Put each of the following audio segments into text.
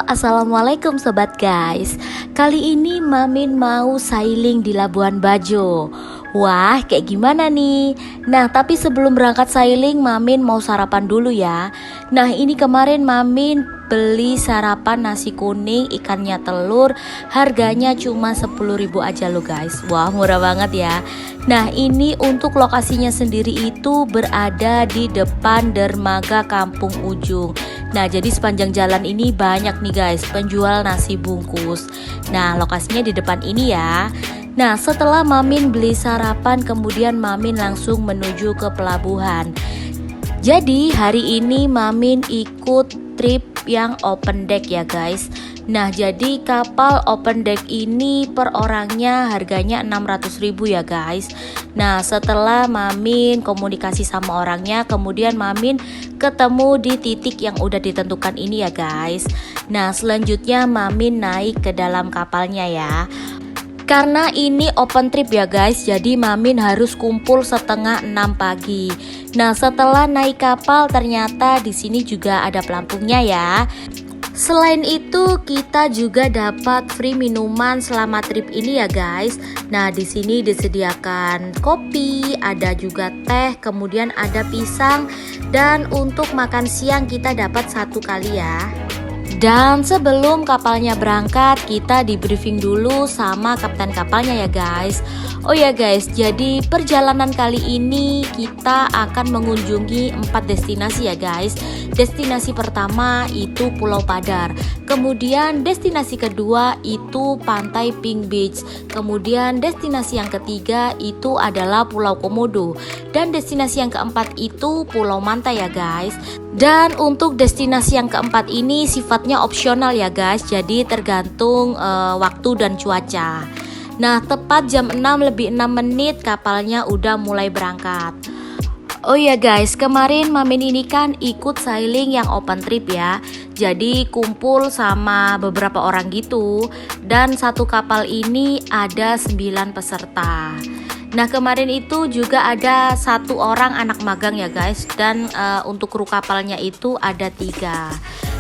Assalamualaikum sobat guys. Kali ini Mamin mau sailing di Labuan Bajo. Wah, kayak gimana nih? Nah, tapi sebelum berangkat sailing, Mamin mau sarapan dulu ya. Nah, ini kemarin Mamin beli sarapan nasi kuning, ikannya telur, harganya cuma 10.000 aja loh guys. Wah, murah banget ya. Nah, ini untuk lokasinya sendiri itu berada di depan dermaga Kampung Ujung. Nah, jadi sepanjang jalan ini banyak nih guys penjual nasi bungkus. Nah, lokasinya di depan ini ya. Nah, setelah Mamin beli sarapan, kemudian Mamin langsung menuju ke pelabuhan. Jadi hari ini Mamin ikut trip yang open deck ya guys. Nah, jadi kapal open deck ini per orangnya harganya 600.000 ya guys. Nah, setelah Mamin komunikasi sama orangnya, kemudian Mamin ketemu di titik yang udah ditentukan ini ya guys. Nah, selanjutnya Mamin naik ke dalam kapalnya ya. Karena ini open trip ya guys, jadi Mamin harus kumpul setengah 6 pagi. Nah, setelah naik kapal ternyata di sini juga ada pelampungnya ya. Selain itu kita juga dapat free minuman selama trip ini ya guys. Nah, di sini disediakan kopi, ada juga teh, kemudian ada pisang, dan untuk makan siang kita dapat 1 kali ya. Dan sebelum kapalnya berangkat, kita di briefing dulu sama kapten kapalnya ya guys. Oh ya guys, jadi perjalanan kali ini kita akan mengunjungi 4 destinasi ya guys. Destinasi pertama itu Pulau Padar, kemudian destinasi kedua itu Pantai Pink Beach, kemudian destinasi yang ketiga itu adalah Pulau Komodo, dan destinasi yang keempat itu Pulau Manta ya guys. Dan untuk destinasi yang keempat ini sifatnya opsional ya guys, jadi tergantung waktu dan cuaca. Nah, tepat jam 6:06 kapalnya udah mulai berangkat. Oh ya guys, kemarin Mamin ini kan ikut sailing yang open trip ya. Jadi kumpul sama beberapa orang gitu. Dan satu kapal ini ada 9 peserta. Nah, kemarin itu juga ada 1 orang anak magang ya guys. Dan untuk kru kapalnya itu ada 3.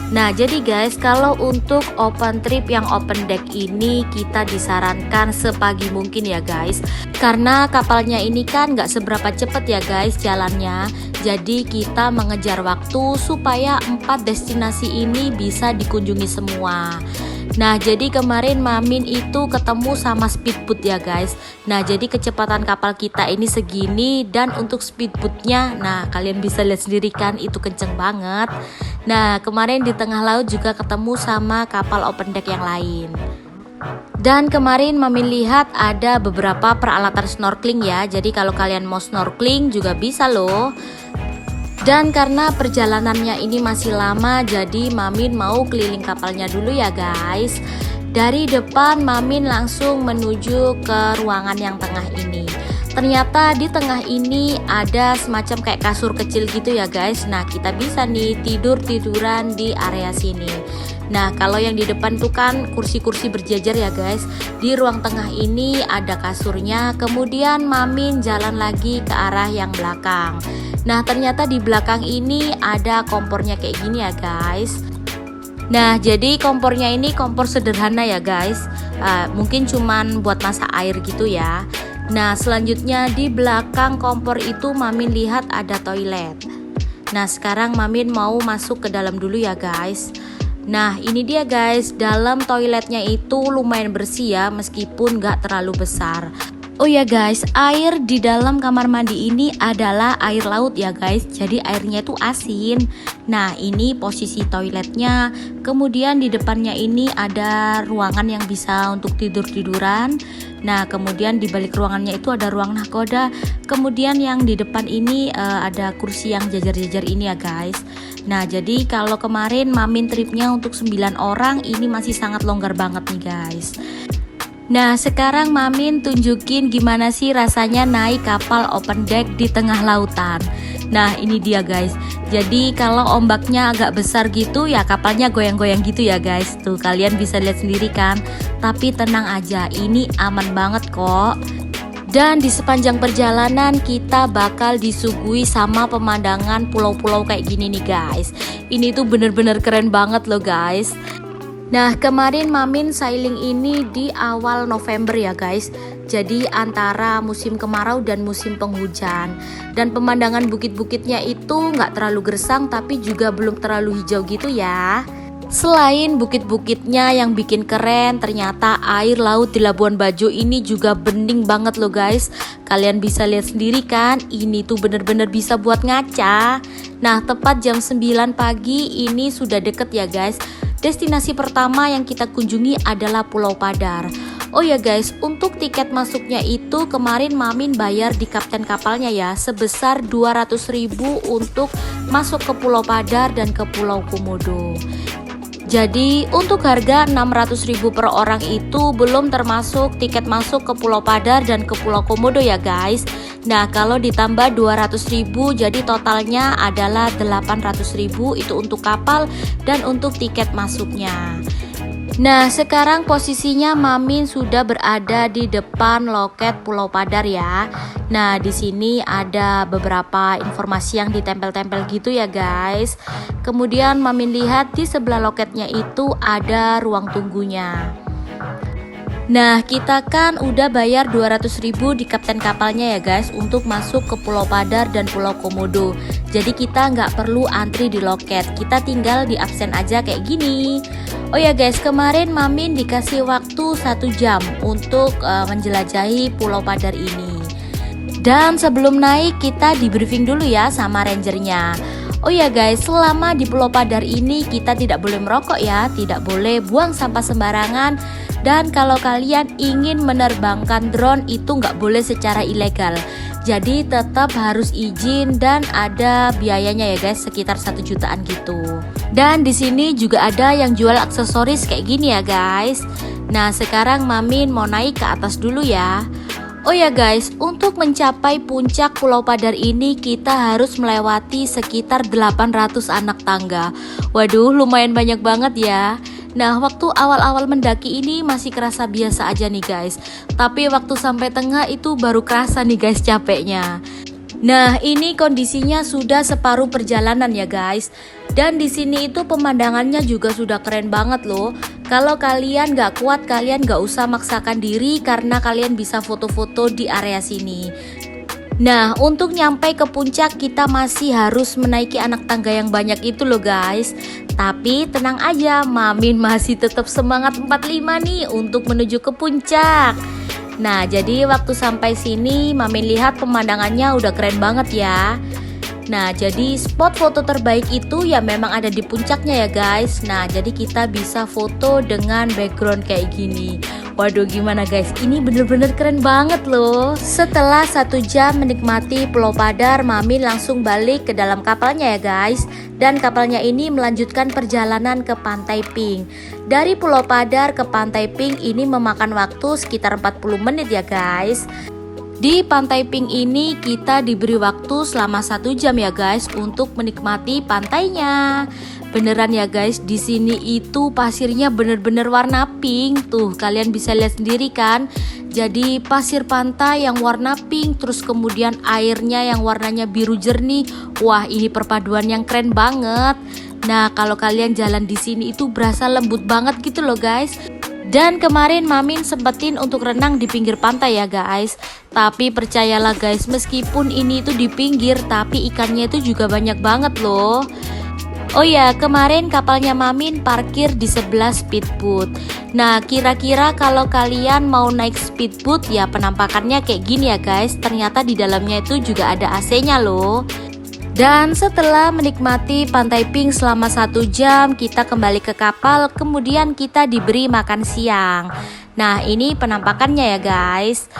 Nah, jadi guys, kalau untuk open trip yang open deck ini kita disarankan sepagi mungkin ya guys. Karena kapalnya ini kan gak seberapa cepet ya guys jalannya. Jadi kita mengejar waktu supaya 4 destinasi ini bisa dikunjungi semua. Nah, jadi kemarin Mamin itu ketemu sama speedboat ya guys. Nah, jadi kecepatan kapal kita ini segini, dan untuk speedboatnya, nah kalian bisa lihat sendiri kan itu kenceng banget. Nah, kemarin di tengah laut juga ketemu sama kapal open deck yang lain. Dan kemarin Mamin lihat ada beberapa peralatan snorkeling ya. Jadi kalau kalian mau snorkeling juga bisa loh. Dan karena perjalanannya ini masih lama, jadi Mamin mau keliling kapalnya dulu ya guys. Dari depan Mamin langsung menuju ke ruangan yang tengah ini. Ternyata di tengah ini ada semacam kayak kasur kecil gitu ya guys. Nah, kita bisa nih tiduran di area sini. Nah, kalau yang di depan tuh kan kursi-kursi berjajar ya guys. Di ruang tengah ini ada kasurnya. Kemudian Mamin jalan lagi ke arah yang belakang. Nah, ternyata di belakang ini ada kompornya kayak gini ya guys. Nah, jadi kompornya ini kompor sederhana ya guys. Mungkin cuman buat masak air gitu ya. Nah, selanjutnya di belakang kompor itu Mamin lihat ada toilet. Nah, sekarang Mamin mau masuk ke dalam dulu ya guys. Nah, ini dia guys, dalam toiletnya itu lumayan bersih ya, meskipun gak terlalu besar. Oh ya guys, air di dalam kamar mandi ini adalah air laut ya guys. Jadi airnya itu asin. Nah, ini posisi toiletnya. Kemudian di depannya ini ada ruangan yang bisa untuk tidur-tiduran. Nah, kemudian di balik ruangannya itu ada ruang nahkoda. Kemudian yang di depan ini ada kursi yang jajar-jajar ini ya guys. Nah, jadi kalau kemarin Mamin tripnya untuk 9 orang, ini masih sangat longgar banget nih guys. Nah, sekarang Mamin tunjukin gimana sih rasanya naik kapal open deck di tengah lautan. Nah, ini dia guys. Jadi kalau ombaknya agak besar gitu ya kapalnya goyang-goyang gitu ya guys. Tuh kalian bisa lihat sendiri kan. Tapi tenang aja, ini aman banget kok. Dan di sepanjang perjalanan kita bakal disuguhi sama pemandangan pulau-pulau kayak gini nih guys. Ini tuh bener-bener keren banget loh guys. Nah, kemarin Mamin sailing ini di awal November ya guys. Jadi antara musim kemarau dan musim penghujan. Dan pemandangan bukit-bukitnya itu nggak terlalu gersang tapi juga belum terlalu hijau gitu ya. Selain bukit-bukitnya yang bikin keren, ternyata air laut di Labuan Bajo ini juga bening banget loh guys. Kalian bisa lihat sendiri kan, ini tuh bener-bener bisa buat ngaca. Nah, tepat jam 9 pagi ini sudah deket ya guys. Destinasi pertama yang kita kunjungi adalah Pulau Padar. Oh ya guys, untuk tiket masuknya itu kemarin Mamin bayar di kapten kapalnya ya, sebesar 200.000 untuk masuk ke Pulau Padar dan ke Pulau Komodo. Jadi untuk harga 600.000 per orang itu belum termasuk tiket masuk ke Pulau Padar dan ke Pulau Komodo ya guys. Nah, kalau ditambah 200.000 jadi totalnya adalah 800.000 itu untuk kapal dan untuk tiket masuknya. Nah, sekarang posisinya Mamin sudah berada di depan loket Pulau Padar ya. Nah, di sini ada beberapa informasi yang ditempel-tempel gitu ya guys. Kemudian Mamin lihat di sebelah loketnya itu ada ruang tunggunya. Nah, kita kan udah bayar 200.000 di kapten kapalnya ya guys untuk masuk ke Pulau Padar dan Pulau Komodo. Jadi kita nggak perlu antri di loket, kita tinggal di absen aja kayak gini. Oh ya guys, kemarin Mamin dikasih waktu 1 jam untuk menjelajahi Pulau Padar ini. Dan sebelum naik kita di briefing dulu ya sama rangernya. Oh ya guys, selama di Pulau Padar ini kita tidak boleh merokok ya, tidak boleh buang sampah sembarangan. Dan kalau kalian ingin menerbangkan drone itu nggak boleh secara ilegal. Jadi tetap harus izin dan ada biayanya ya guys, sekitar 1 jutaan gitu. Dan di sini juga ada yang jual aksesoris kayak gini ya guys. Nah, sekarang Mamin mau naik ke atas dulu ya. Oh ya guys, untuk mencapai puncak Pulau Padar ini kita harus melewati sekitar 800 anak tangga. Waduh, lumayan banyak banget ya. Nah, waktu awal-awal mendaki ini masih kerasa biasa aja nih guys. Tapi waktu sampai tengah itu baru kerasa nih guys capeknya. Nah, ini kondisinya sudah separuh perjalanan ya guys. Dan di sini itu pemandangannya juga sudah keren banget loh. Kalau kalian gak kuat, kalian gak usah maksakan diri karena kalian bisa foto-foto di area sini. Nah, untuk nyampe ke puncak kita masih harus menaiki anak tangga yang banyak itu loh guys. Tapi tenang aja, Mamin masih tetap semangat 45 nih untuk menuju ke puncak. Nah, jadi waktu sampai sini Mamin lihat pemandangannya udah keren banget ya. Nah, jadi spot foto terbaik itu ya memang ada di puncaknya ya guys. Nah, jadi kita bisa foto dengan background kayak gini. Waduh, gimana guys, ini bener-bener keren banget loh. Setelah 1 jam menikmati Pulau Padar, Mamin langsung balik ke dalam kapalnya ya guys. Dan kapalnya ini melanjutkan perjalanan ke Pantai Pink. Dari Pulau Padar ke Pantai Pink ini memakan waktu sekitar 40 menit ya guys. Di Pantai Pink ini kita diberi waktu selama 1 jam ya guys untuk menikmati pantainya. Beneran ya guys, di sini itu pasirnya bener-bener warna pink. Tuh, kalian bisa lihat sendiri kan. Jadi pasir pantai yang warna pink, terus kemudian airnya yang warnanya biru jernih. Wah, ini perpaduan yang keren banget. Nah, kalau kalian jalan di sini itu berasa lembut banget gitu loh guys. Dan kemarin Mamin sempetin untuk renang di pinggir pantai ya guys. Tapi percayalah guys, meskipun ini itu di pinggir, tapi ikannya itu juga banyak banget loh. Oh ya, kemarin kapalnya Mamin parkir di sebelah speedboat. Nah, kira-kira kalau kalian mau naik speedboat ya penampakannya kayak gini ya guys. Ternyata di dalamnya itu juga ada AC-nya loh. Dan setelah menikmati Pantai Pink selama 1 jam, kita kembali ke kapal, kemudian kita diberi makan siang. Nah, ini penampakannya ya guys.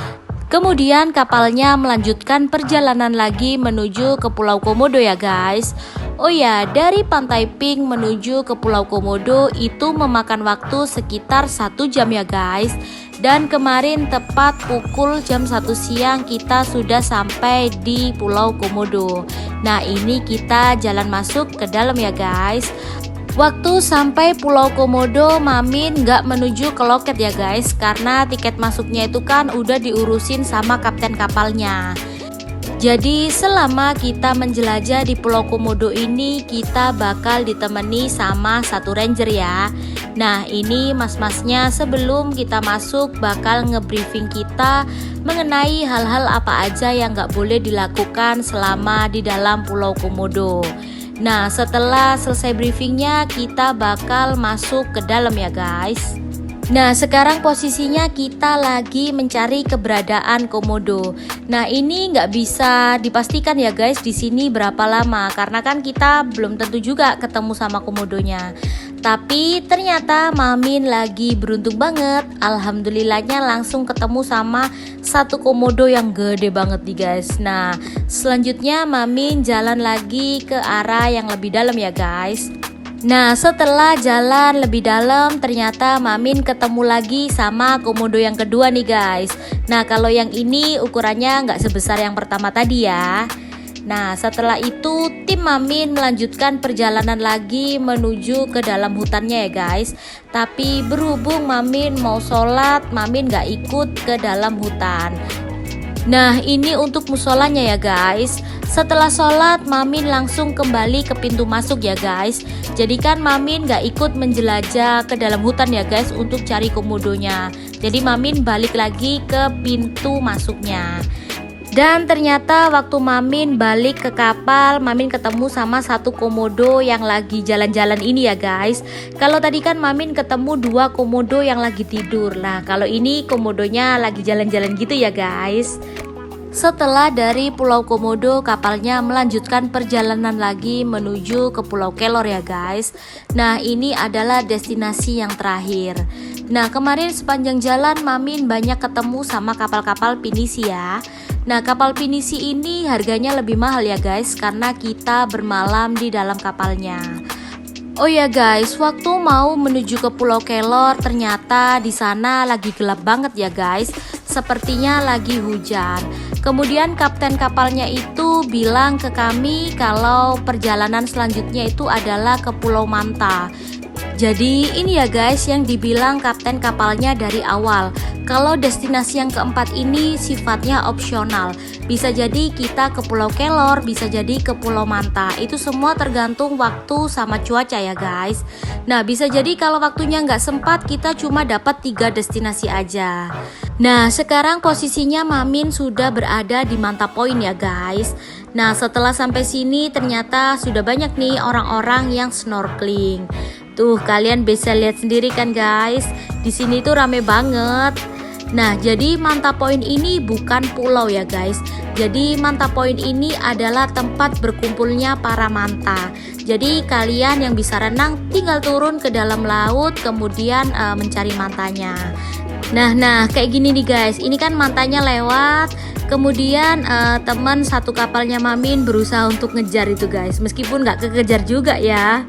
Kemudian kapalnya melanjutkan perjalanan lagi menuju ke Pulau Komodo ya guys. Oh ya, dari Pantai Pink menuju ke Pulau Komodo itu memakan waktu sekitar 1 jam ya guys. Dan kemarin tepat pukul jam 1 siang kita sudah sampai di Pulau Komodo. Nah, ini kita jalan masuk ke dalam ya guys. Waktu sampai Pulau Komodo, Mamin nggak menuju ke loket ya guys, karena tiket masuknya itu kan udah diurusin sama kapten kapalnya. Jadi selama kita menjelajah di Pulau Komodo ini, kita bakal ditemani sama 1 ranger ya. Nah, ini mas-masnya sebelum kita masuk bakal ngebriefing kita mengenai hal-hal apa aja yang nggak boleh dilakukan selama di dalam Pulau Komodo. Nah, setelah selesai briefingnya kita bakal masuk ke dalam ya guys. Nah, sekarang posisinya kita lagi mencari keberadaan komodo. Nah, ini nggak bisa dipastikan ya guys di sini berapa lama karena kan kita belum tentu juga ketemu sama komodonya. Tapi ternyata Mamin lagi beruntung banget. Alhamdulillahnya langsung ketemu sama satu komodo yang gede banget nih guys. Nah, selanjutnya Mamin jalan lagi ke arah yang lebih dalam ya guys. Nah, setelah jalan lebih dalam ternyata Mamin ketemu lagi sama komodo yang kedua nih guys. Nah, kalau yang ini ukurannya nggak sebesar yang pertama tadi ya. Nah, setelah itu tim Mamin melanjutkan perjalanan lagi menuju ke dalam hutannya ya guys. Tapi berhubung Mamin mau sholat, Mamin nggak ikut ke dalam hutan. Nah, ini untuk musolanya ya guys. Setelah sholat, Mamin langsung kembali ke pintu masuk ya guys. Jadi kan Mamin gak ikut menjelajah ke dalam hutan ya guys untuk cari komodonya. Jadi Mamin balik lagi ke pintu masuknya. Dan ternyata waktu Mamin balik ke kapal, Mamin ketemu sama satu komodo yang lagi jalan-jalan ini ya guys. Kalau tadi kan Mamin ketemu dua komodo yang lagi tidur. Nah, kalau ini komodonya lagi jalan-jalan gitu ya guys. Setelah dari Pulau Komodo, kapalnya melanjutkan perjalanan lagi menuju ke Pulau Kelor ya guys. Nah, ini adalah destinasi yang terakhir. Nah, kemarin sepanjang jalan Mamin banyak ketemu sama kapal-kapal pinisi ya. Nah, kapal pinisi ini harganya lebih mahal ya guys karena kita bermalam di dalam kapalnya. Oh ya guys, waktu mau menuju ke Pulau Kelor ternyata di sana lagi gelap banget ya guys. Sepertinya lagi hujan. Kemudian kapten kapalnya itu bilang ke kami kalau perjalanan selanjutnya itu adalah ke Pulau Manta. Jadi ini ya guys yang dibilang kapten kapalnya dari awal. Kalau destinasi yang keempat ini sifatnya opsional. Bisa jadi kita ke Pulau Kelor, bisa jadi ke Pulau Manta. Itu semua tergantung waktu sama cuaca ya guys. Nah, bisa jadi kalau waktunya nggak sempat kita cuma dapat 3 destinasi aja. Nah, sekarang posisinya Mamin sudah berada di Manta Point ya guys. Nah, setelah sampai sini ternyata sudah banyak nih orang-orang yang snorkeling. Tuh, kalian bisa lihat sendiri kan guys. Di sini tuh rame banget. Nah, jadi Manta Point ini bukan pulau ya guys. Jadi Manta Point ini adalah tempat berkumpulnya para manta. Jadi kalian yang bisa renang tinggal turun ke dalam laut kemudian mencari mantanya. Nah kayak gini nih guys. Ini kan mantanya lewat. Kemudian teman satu kapalnya Mamin berusaha untuk ngejar itu guys. Meskipun nggak kekejar juga ya.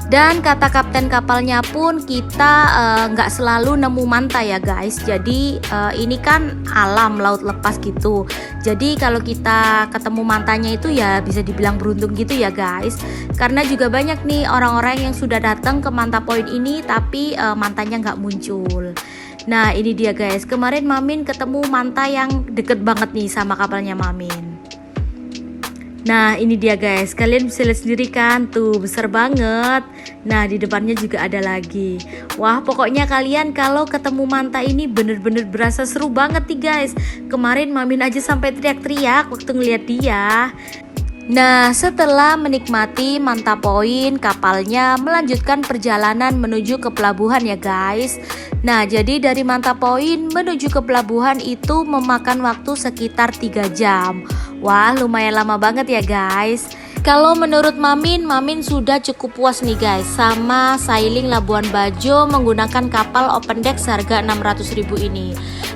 Dan kata kapten kapalnya pun kita nggak selalu nemu manta ya guys. Jadi ini kan alam laut lepas gitu. Jadi kalau kita ketemu mantanya itu ya bisa dibilang beruntung gitu ya guys. Karena juga banyak nih orang-orang yang sudah datang ke Manta Point ini tapi mantanya nggak muncul. Nah ini dia guys. Kemarin Mamin ketemu manta yang deket banget nih sama kapalnya Mamin. Nah ini dia guys, kalian bisa lihat sendiri kan, tuh besar banget. Nah di depannya juga ada lagi. Wah pokoknya kalian kalau ketemu manta ini bener-bener berasa seru banget nih guys. Kemarin Mamin aja sampai teriak-teriak waktu ngeliat dia. Nah setelah menikmati Manta Point, kapalnya melanjutkan perjalanan menuju ke pelabuhan ya guys. Nah jadi dari Manta Point menuju ke pelabuhan itu memakan waktu sekitar 3 jam. Wah lumayan lama banget ya guys. Kalau menurut Mamin sudah cukup puas nih guys sama sailing Labuan Bajo menggunakan kapal open deck seharga 600.000 ini.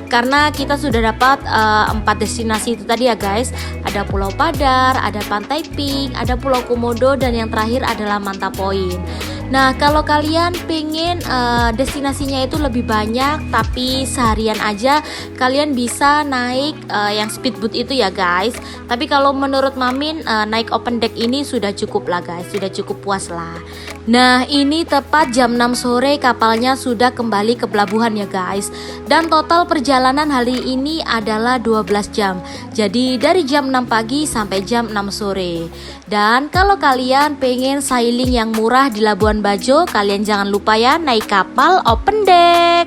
Karena kita sudah dapat 4 destinasi itu tadi ya guys. Ada Pulau Padar, ada Pantai Pink, ada Pulau Komodo, dan yang terakhir adalah Manta Point. Nah kalau kalian pengen destinasinya itu lebih banyak tapi seharian aja, kalian bisa naik yang speedboat itu ya guys. Tapi kalau menurut Mamin naik open deck ini sudah cukup lah guys, sudah cukup puas lah. Nah ini tepat jam 6 sore kapalnya sudah kembali ke pelabuhan ya guys. Dan total perjalanan perjalanan hari ini adalah 12 jam. Jadi dari jam 6 pagi sampai jam 6 sore. Dan kalau kalian pengen sailing yang murah di Labuan Bajo, kalian jangan lupa ya naik kapal open deck.